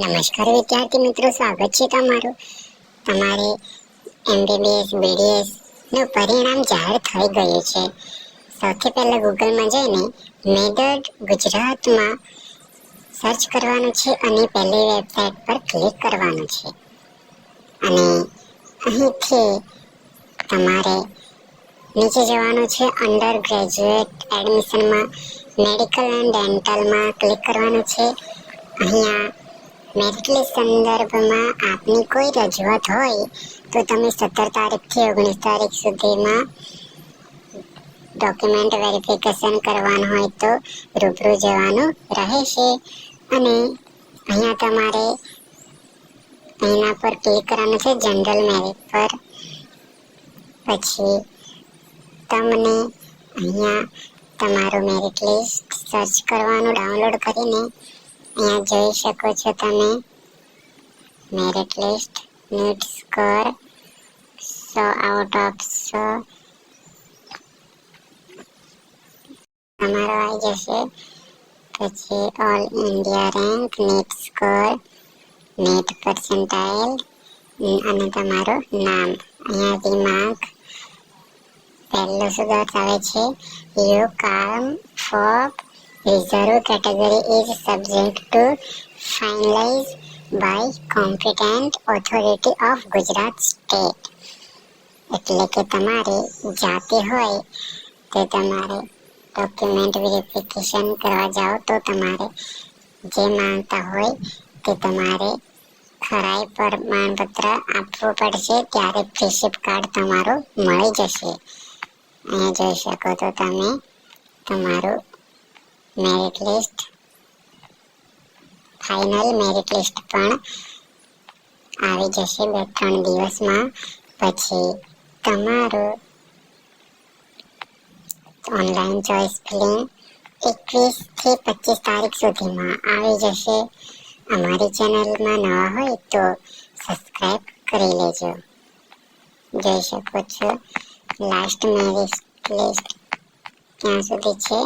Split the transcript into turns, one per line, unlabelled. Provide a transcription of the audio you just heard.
નમસ્કાર વિદ્યાર્થી મિત્રો, સ્વાગત છે તમારું. તમારે MBBS BDS નું પરિણામ જાહેર થઈ ગયું છે. સૌથી પહેલા ગૂગલમાં જઈને મેથડ ગુજરાતમાં સર્ચ કરવાનું છે અને પહેલી વેબસાઇટ પર ક્લિક કરવાનું છે. અને અહીંથી તમારે નીચે જવાનું છે. અંડર ગ્રેજ્યુએટ એડમિશનમાં મેડિકલ એન્ડ ડેન્ટલમાં ક્લિક કરવાનું છે. અહીંયા મેરિટ લિસ્ટ સંદર્ભમાં આપની કોઈ રજૂઆત હોય તો તમે 17 તારીખથી 19 તારીખ સુધીમાં ડોક્યુમેન્ટ વેરિફિકેશન કરવાનું હોય તો રૂબરૂ જવાનું રહેશે. અને અહીંયા તમારે એના પર ક્લિક કરવાનું છે, જનરલ મેરિટ પર. પછી તમને અહીંયા તમારું મેરિટ લિસ્ટ સર્ચ કરવાનું, ડાઉનલોડ કરીને અહીંયા જોઈ શકો છો તમે. Merit list NEET score 100 out of 100 તમારો આવી જશે. પછી all India rank, NEET score, NEET percentile અને તમારું નામ. અહીંયા રિમાર્ક પહેલો સુધાર આવે છે. You come for reserve category is subject to finalize by competent authority of Gujarat state. એટલે કે તમારે જાતિ હોય તે તમારે ડોક્યુમેન્ટ વેરિફિકેશન કરવા જાઓ તો તમારે જે માંગતા હોય તે તમારે ખરાઈ પ્રમાણપત્ર આપવું પડશે, ત્યારે ફ્રીશિપ કાર્ડ તમારું મળી જશે. અહીંયા જોઈ શકો તો તમે તમારું merit list, final merit list પણ આવી જશે 2-3 દિવસમાં. પછી તમારું ઓનલાઈન ચોઇસ ફિલિંગ 21 થી 25 તારીખ સુધીમાં આવી જશે. અમારી ચેનલમાં નવા હોય તો સબસ્ક્રાઇબ કરી લેજો. જોઈ શકો છો લાસ્ટ મેરિટ લિસ્ટ ક્યાં સુધી છે.